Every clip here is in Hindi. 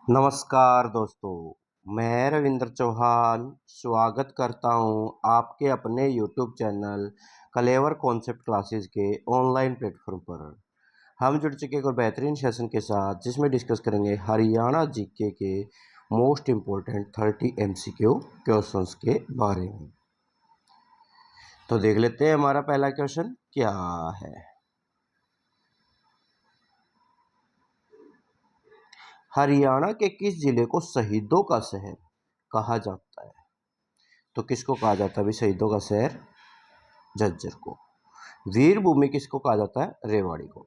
नमस्कार दोस्तों, मैं रविंद्र चौहान स्वागत करता हूं आपके अपने यूट्यूब चैनल कलेवर कॉन्सेप्ट क्लासेस के ऑनलाइन प्लेटफॉर्म पर। हम जुड़ चुके एक और बेहतरीन सेशन के साथ जिसमें डिस्कस करेंगे हरियाणा जीके के मोस्ट इम्पोर्टेंट 30 एमसीक्यू क्वेश्चंस के बारे में। तो देख लेते हैं हमारा पहला क्वेश्चन क्या है। हरियाणा के किस जिले को शहीदों का शहर कहा जाता है? तो किसको कहा जाता है भाई शहीदों का शहर? झज्जर को। वीर भूमि किसको कहा जाता है? रेवाड़ी को।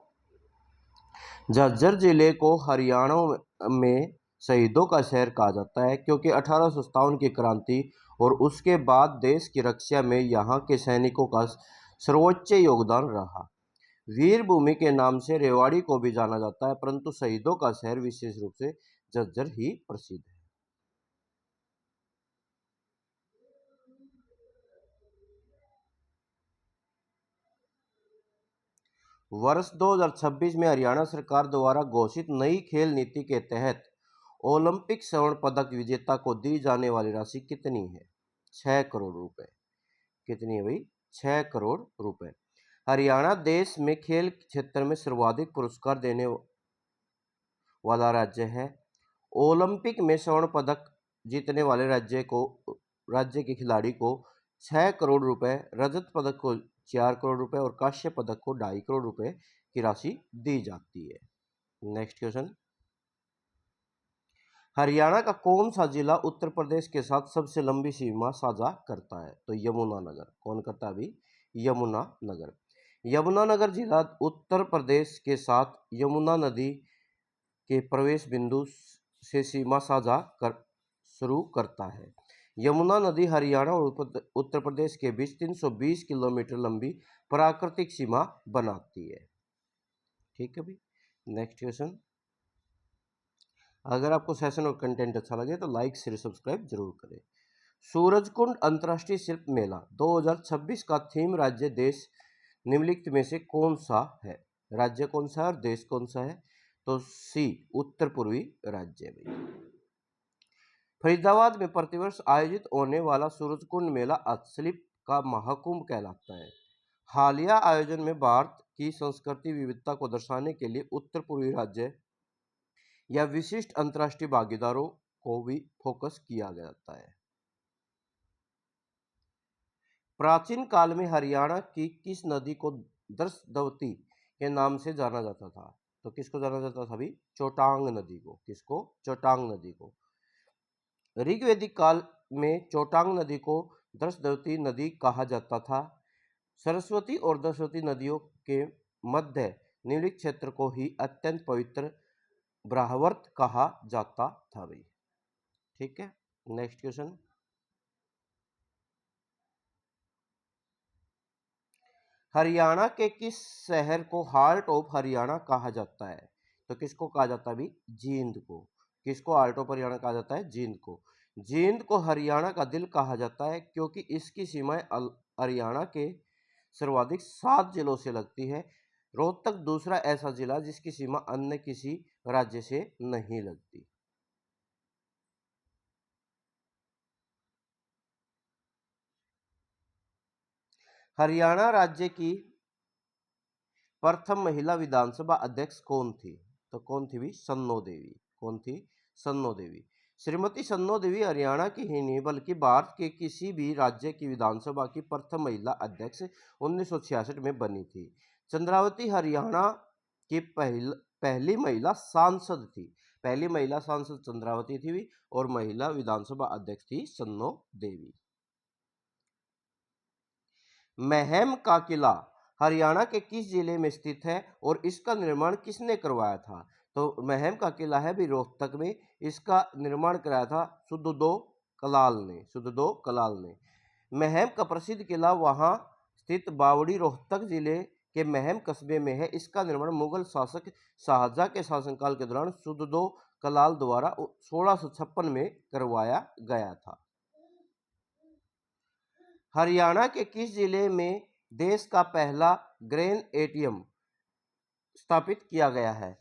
झज्जर जिले को हरियाणा में शहीदों का शहर कहा जाता है क्योंकि 1857 की क्रांति और उसके बाद देश की रक्षा में यहाँ के सैनिकों का सर्वोच्च योगदान रहा। वीर भूमि के नाम से रेवाड़ी को भी जाना जाता है, परंतु शहीदों का शहर विशेष रूप से झज्जर ही प्रसिद्ध है। वर्ष 2026 में हरियाणा सरकार द्वारा घोषित नई खेल नीति के तहत ओलंपिक स्वर्ण पदक विजेता को दी जाने वाली राशि कितनी है? 6 करोड़ रुपए। कितनी है भाई? 6 करोड़ रुपए। हरियाणा देश में खेल क्षेत्र में सर्वाधिक पुरस्कार देने वाला राज्य है। ओलंपिक में स्वर्ण पदक जीतने वाले राज्य के खिलाड़ी को 6 करोड़ रुपए, रजत पदक को 4 करोड़ रुपए और कांस्य पदक को 2.5 करोड़ रुपए की राशि दी जाती है। Next question. हरियाणा का कौन सा जिला उत्तर प्रदेश के साथ सबसे लंबी सीमा साझा करता है? तो यमुनानगर। कौन करता है अभी? यमुनानगर। यमुनानगर जिला उत्तर प्रदेश के साथ यमुना नदी के प्रवेश बिंदु से सीमा साझा शुरू करता है। यमुना नदी हरियाणा और उत्तर प्रदेश के बीच 320 किलोमीटर लंबी प्राकृतिक सीमा बनाती है। ठीक है भाई। Next question. अगर आपको सेशन और कंटेंट अच्छा लगे तो लाइक शेयर सब्सक्राइब जरूर करें। सूरजकुंड अंतर्राष्ट्रीय शिल्प मेला 2026 का थीम राज्य देश निम्नलिखित में से कौन सा है? राज्य कौन सा है और देश कौन सा है? तो सी उत्तर पूर्वी राज्य में। फरीदाबाद में प्रतिवर्ष आयोजित होने वाला सूरजकुंड मेला असली का महाकुंभ कहलाता है। हालिया आयोजन में भारत की संस्कृति विविधता को दर्शाने के लिए उत्तर पूर्वी राज्य या विशिष्ट अंतर्राष्ट्रीय भागीदारों को भी फोकस किया जाता है। प्राचीन काल में हरियाणा की किस नदी को दर्शदवती के नाम से जाना जाता था? तो किसको जाना जाता था अभी? चोटांग नदी को। किसको? चोटांग नदी को। ऋग्वैदिक काल में चोटांग नदी को दर्शदवती नदी कहा जाता था। सरस्वती और दशवती नदियों के मध्य निम्नलिखित क्षेत्र को ही अत्यंत पवित्र ब्राह्मवर्त कहा जाता था भाई। ठीक है। Next question. हरियाणा के किस शहर को हार्ट ऑफ हरियाणा कहा जाता है? तो किसको कहा जाता है अभी? जींद को। किसको हार्ट ऑफ हरियाणा कहा जाता है? जींद को। जींद को हरियाणा का दिल कहा जाता है क्योंकि इसकी सीमाएं हरियाणा के सर्वाधिक 7 जिलों से लगती है। रोहतक दूसरा ऐसा जिला जिसकी सीमा अन्य किसी राज्य से नहीं लगती। हरियाणा राज्य की प्रथम महिला विधानसभा अध्यक्ष कौन थी? तो कौन थी भी? सन्नो देवी। कौन थी? सन्नो देवी। श्रीमती सन्नो देवी हरियाणा की ही नहीं बल्कि भारत के किसी भी राज्य की विधानसभा की प्रथम महिला अध्यक्ष 1966 में बनी थी। चंद्रावती हरियाणा की पहली महिला सांसद थी। पहली महिला सांसद चंद्रावती थी और महिला विधानसभा अध्यक्ष थी सन्नो देवी। महम का किला हरियाणा के किस जिले में स्थित है और इसका निर्माण किसने करवाया था? तो महम का किला है भी रोहतक में। इसका निर्माण कराया था सुद्धो कलाल ने। सुद्धो कलाल ने। महम का प्रसिद्ध किला वहां स्थित बावड़ी रोहतक जिले के महम कस्बे में है। इसका निर्माण मुगल शासक शाहजहां के शासनकाल के दौरान सुद्धो कलाल द्वारा 1656 में करवाया गया था। हरियाणा के किस जिले में देश का पहला ग्रेन एटीएम स्थापित किया गया है?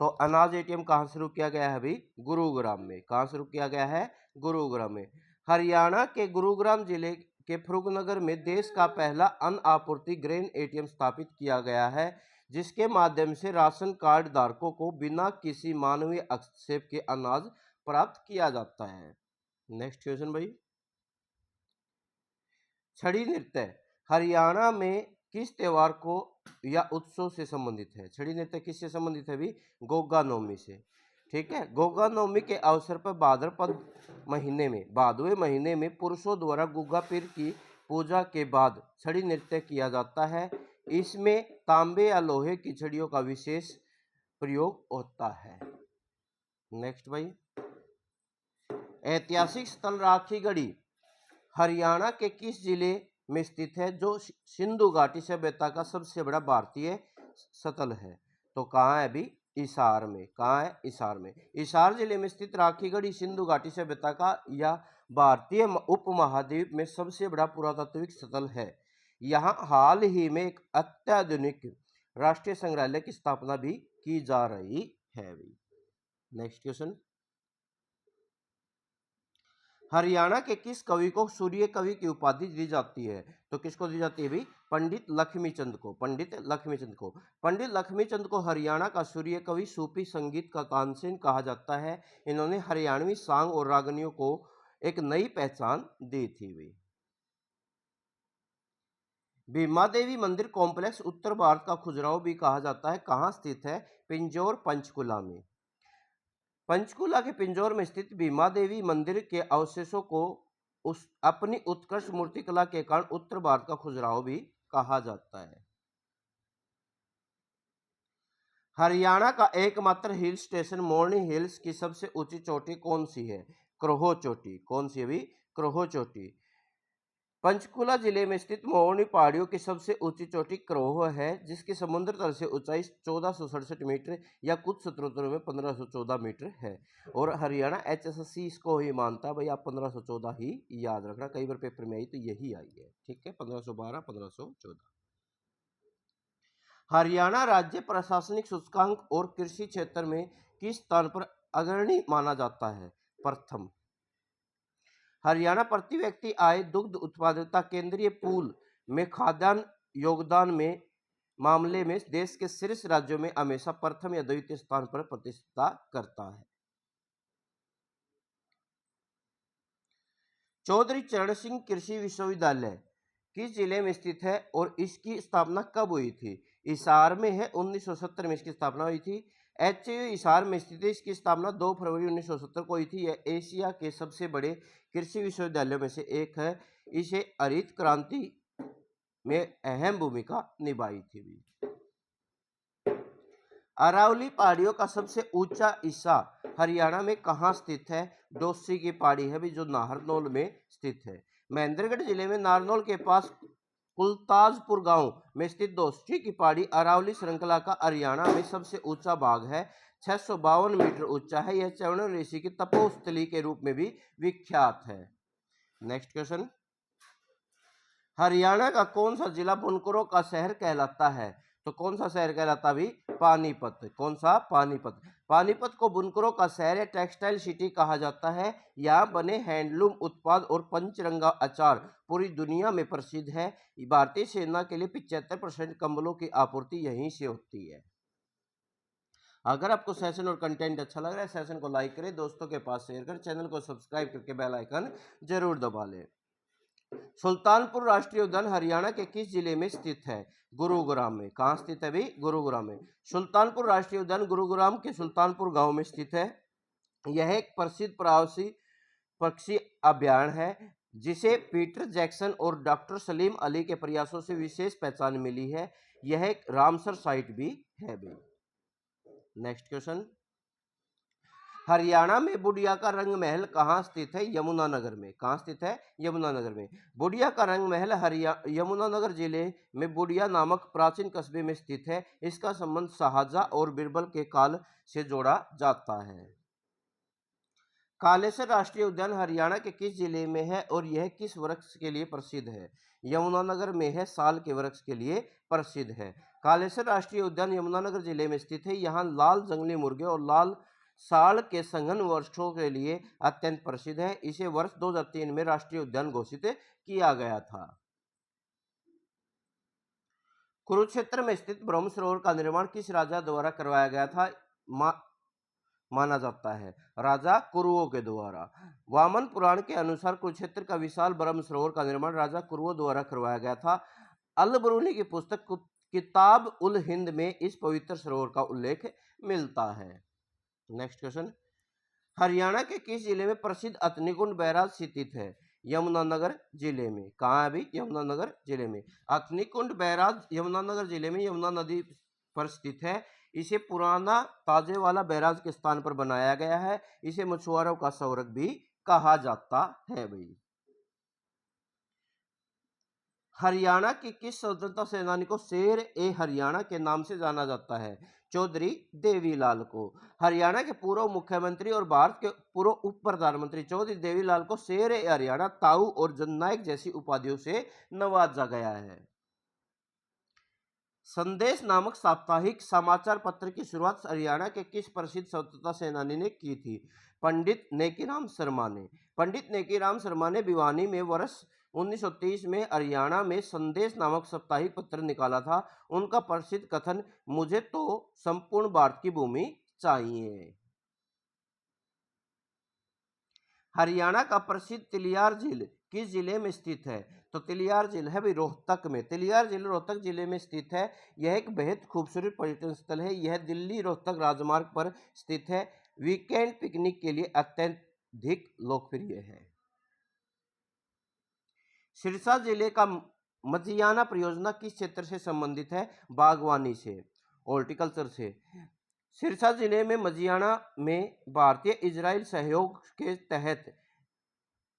तो अनाज एटीएम कहाँ शुरू किया गया है अभी? गुरुग्राम में। कहाँ शुरू किया गया है? गुरुग्राम में। हरियाणा के गुरुग्राम जिले के फरुखनगर में देश का पहला अन्न आपूर्ति ग्रेन एटीएम स्थापित किया गया है, जिसके माध्यम से राशन कार्ड धारकों को बिना किसी मानवीय हस्तक्षेप के अनाज प्राप्त किया जाता है। नेक्स्ट क्वेश्चन भाई, छड़ी नृत्य हरियाणा में किस त्योहार को या उत्सव से संबंधित है? छड़ी नृत्य किससे संबंधित है भी? गोगा नवमी से। ठीक है, गोगा नवमी के अवसर पर भादवे महीने में पुरुषों द्वारा गुग्गा पीर की पूजा के बाद छड़ी नृत्य किया जाता है। इसमें तांबे या लोहे की छड़ियों का विशेष प्रयोग होता है। नेक्स्ट भाई, ऐतिहासिक स्थल राखी गढ़ी हरियाणा के किस जिले में स्थित है, जो सिंधु घाटी सभ्यता का सबसे बड़ा भारतीय स्थल है? तो कहाँ है अभी? हिसार में। कहाँ है? हिसार में। हिसार जिले में स्थित राखीगढ़ी सिंधु घाटी सभ्यता का या भारतीय उपमहाद्वीप में सबसे बड़ा पुरातात्विक स्थल है। यहाँ हाल ही में एक अत्याधुनिक राष्ट्रीय संग्रहालय की स्थापना भी की जा रही है। नेक्स्ट क्वेश्चन, हरियाणा के किस कवि को सूर्य कवि की उपाधि दी जाती है? तो किसको दी जाती है भाई? पंडित लक्ष्मीचंद को। पंडित लक्ष्मीचंद को। पंडित लक्ष्मीचंद को हरियाणा का सूर्य कवि, सूफी संगीत का तानसेन कहा जाता है। इन्होंने हरियाणवी सांग और रागनियों को एक नई पहचान दी थी भाई। भीमा देवी मंदिर कॉम्प्लेक्स उत्तर भारत का खजुराहो भी कहा जाता है, कहाँ स्थित है? पिंजौर पंचकुला में। पंचकुला के पिंजौर में स्थित भीमा देवी मंदिर के अवशेषों को अपनी उत्कृष्ट मूर्तिकला के कारण उत्तर भारत का खजुराहो भी कहा जाता है। हरियाणा का एकमात्र हिल स्टेशन मोरनी हिल्स की सबसे ऊंची चोटी कौन सी है? क्रोहो चोटी। कौन सी है भी? क्रोहो चोटी। पंचकुला जिले में स्थित मोरनी पहाड़ियों की सबसे ऊंची चोटी क्रोहो है, जिसकी समुद्र तल से ऊंचाई 1467 मीटर या कुछ स्रोतों में 1514 मीटर है। और हरियाणा HSSC इसको ही मानता है भाई, आप 1514 ही याद रखना, कई बार पेपर में आई तो यही आई है। ठीक है, 1512 1514। हरियाणा राज्य प्रशासनिक सूचकांक और कृषि क्षेत्र में किस स्थान पर अग्रणी माना जाता है? प्रथम। हरियाणा प्रति व्यक्ति आय, दुग्ध उत्पादकता, केंद्रीय पूल में खाद्यान्न योगदान में मामले में देश के शीर्ष राज्यों में हमेशा प्रथम या द्वितीय स्थान पर प्रतिष्ठित करता है। चौधरी चरण सिंह कृषि विश्वविद्यालय किस जिले में स्थित है और इसकी स्थापना कब हुई थी? हिसार में है, 1970 में इसकी स्थापना हुई थी। HU हिसार में स्थित है, इसकी स्थापना 2 फरवरी 1970 को हुई थी। यह एशिया के सबसे बड़े कृषि विश्वविद्यालयों में से एक है। इसे हरित क्रांति में अहम भूमिका निभाई थी। अरावली पहाड़ियों का सबसे ऊंचा हिस्सा हरियाणा में कहाँ स्थित है? डोसी की पहाड़ी है भी, जो नाहरनौल में स्थित है। महेंद्रगढ़ जिले में नारनौल के पास कुलताजपुर गांव में स्थित डोसी की पहाड़ी अरावली श्रृंखला का हरियाणा में सबसे ऊंचा भाग है। 652 मीटर ऊंचा है। यह च्यवनप्राश ऋषि की तपोस्थली के रूप में भी विख्यात है। नेक्स्ट क्वेश्चन, हरियाणा का कौन सा जिला बुनकरों का शहर कहलाता है? तो कौन सा शहर कहलाता भी? पानीपत। कौन सा? पानीपत। पानीपत को बुनकरों का शहर या टेक्सटाइल सिटी कहा जाता है। यहाँ बने हैंडलूम उत्पाद और पंचरंगा अचार पूरी दुनिया में प्रसिद्ध है। भारतीय सेना के लिए 75% कंबलों की आपूर्ति यहीं से होती है। अगर आपको सेशन और कंटेंट अच्छा लग रहा है, सेशन को लाइक करें, दोस्तों के पास शेयर करें, चैनल को सब्सक्राइब करके बेल आइकन जरूर दबा लें। सुल्तानपुर राष्ट्रीय उद्यान हरियाणा के किस जिले में स्थित है? गुरुग्राम में। कहाँ स्थित है भी? गुरुग्राम में। सुल्तानपुर राष्ट्रीय उद्यान गुरुग्राम के सुल्तानपुर गांव में स्थित है। यह एक प्रसिद्ध प्रवासी पक्षी अभ्यारण्य है, जिसे पीटर जैक्सन और डॉक्टर सलीम अली के प्रयासों से विशेष पहचान मिली है। यह एक रामसर साइट भी है भी। नेक्स्ट क्वेश्चन, हरियाणा में बुढ़िया का रंग महल कहाँ स्थित है? यमुनानगर में। कहाँ स्थित है? यमुनानगर में। बुढ़िया का रंग महल यमुनानगर जिले में बुढ़िया नामक प्राचीन कस्बे में स्थित है। इसका संबंध शाहजहां और बीरबल के काल से जोड़ा जाता है। कालेसर राष्ट्रीय उद्यान हरियाणा के किस जिले में है और यह किस वृक्ष के लिए प्रसिद्ध है? यमुनानगर में है, साल के वृक्ष के लिए प्रसिद्ध है। कालेसर राष्ट्रीय उद्यान यमुनानगर जिले में स्थित है। यहाँ लाल जंगली मुर्गे और लाल साल के सघन वर्षों के लिए अत्यंत प्रसिद्ध है। इसे वर्ष 2003 में राष्ट्रीय उद्यान घोषित किया गया था। कुरुक्षेत्र में स्थित ब्रह्म सरोवर का निर्माण किस राजा द्वारा करवाया गया था? माना जाता है राजा कुरुओं के द्वारा। वामन पुराण के अनुसार कुरुक्षेत्र का विशाल ब्रह्म सरोवर का निर्माण राजा कुरुओं द्वारा करवाया गया था। अल बरूनी की पुस्तक किताब उल हिंद में इस पवित्र सरोवर का उल्लेख मिलता है। नेक्स्ट क्वेश्चन, हरियाणा के किस जिले में प्रसिद्ध अग्निकुंड बैराज स्थित है? यमुनानगर जिले में। कहाँ है अभी? यमुनानगर जिले में। अग्निकुंड बैराज यमुनानगर जिले में यमुना नदी पर स्थित है। इसे पुराना ताजे वाला बैराज के स्थान पर बनाया गया है। इसे मछुआरों का स्वर्ग भी कहा जाता है भाई। हरियाणा के किस स्वतंत्रता सेनानी को शेर ए हरियाणा के नाम से जाना जाता है? चौधरी देवीलाल को। हरियाणा के पूर्व मुख्यमंत्री और भारत के पूर्व उप प्रधानमंत्री चौधरी देवीलाल को शेर ए हरियाणा, ताऊ और जननायक जैसी उपाधियों से नवाजा गया है। संदेश नामक साप्ताहिक समाचार पत्र की शुरुआत हरियाणा के किस प्रसिद्ध स्वतंत्रता सेनानी ने की थी? पंडित नेकीराम शर्मा ने। पंडित नेकीराम शर्मा ने भिवानी में वर्ष 1930 में हरियाणा में संदेश नामक साप्ताहिक पत्र निकाला था। उनका प्रसिद्ध कथन, मुझे तो संपूर्ण भारत की भूमि चाहिए। हरियाणा का प्रसिद्ध तिलियार झील किस जिले में स्थित है? तो तिलियार झील है भाई रोहतक में। तिलियार झील रोहतक जिले में स्थित है। यह एक बेहद खूबसूरत पर्यटन स्थल है। यह दिल्ली रोहतक राजमार्ग पर स्थित है। वीकेंड पिकनिक के लिए अत्यधिक लोकप्रिय है। सिरसा जिले का मजियाना परियोजना किस क्षेत्र से संबंधित है? बागवानी से, हॉर्टिकल्चर से। सिरसा जिले में मजियाना में भारतीय इजराइल सहयोग के तहत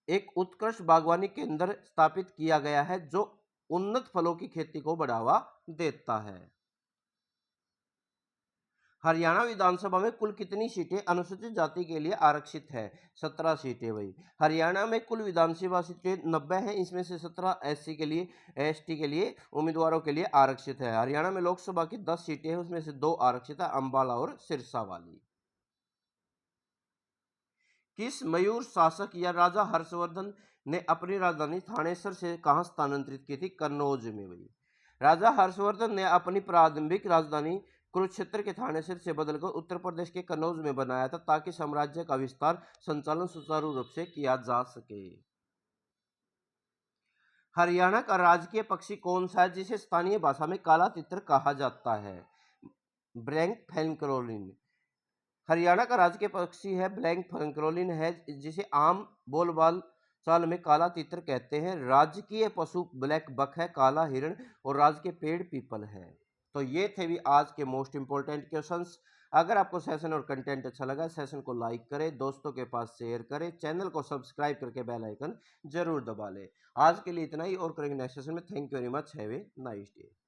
एक उत्कृष्ट बागवानी केंद्र स्थापित किया गया है जो उन्नत फलों की खेती को बढ़ावा देता है। हरियाणा विधानसभा में कुल कितनी सीटें अनुसूचित जाति के लिए आरक्षित है? 17 सीटें भाई। हरियाणा में कुल विधानसभा सीटें 90 हैं। इसमें से 17 एससी के लिए, एसटी के लिए उम्मीदवारों के लिए आरक्षित है। हरियाणा में लोकसभा की 10 सीटें हैं, उसमें से 2 आरक्षित है, अंबाला और सिरसा वाली। किस मयूर शासक या राजा हर्षवर्धन ने अपनी राजधानी थानेसर से कहां स्थानांतरित की थी? कन्नौज में भाई। राजा हर्षवर्धन ने अपनी प्रारंभिक राजधानी कुरुक्षेत्र के थानेसर से बदलकर उत्तर प्रदेश के कन्नौज में बनाया था ताकि साम्राज्य का विस्तार संचालन सुचारू रूप से किया जा सके। हरियाणा का राजकीय पक्षी कौन सा है जिसे स्थानीय भाषा में काला तितर कहा जाता है? ब्लैक फैल्कनरोलिन। हरियाणा का राजकीय पक्षी है ब्लैक फैल्कनरोलिन है, जिसे आम बोलबाल चाल में काला तीतर कहते हैं। राजकीय पशु ब्लैक बक है, काला हिरण और राजकीय पेड़ पीपल है। तो ये थे भी आज के मोस्ट इंपोर्टेंट क्वेश्चंस। अगर आपको सेशन और कंटेंट अच्छा लगा, सेशन को लाइक करें, दोस्तों के पास शेयर करें, चैनल को सब्सक्राइब करके बेल आइकन जरूर दबा लें। आज के लिए इतना ही और करेंगे नेक्स्ट सेशन में। Thank you very much, have a nice day.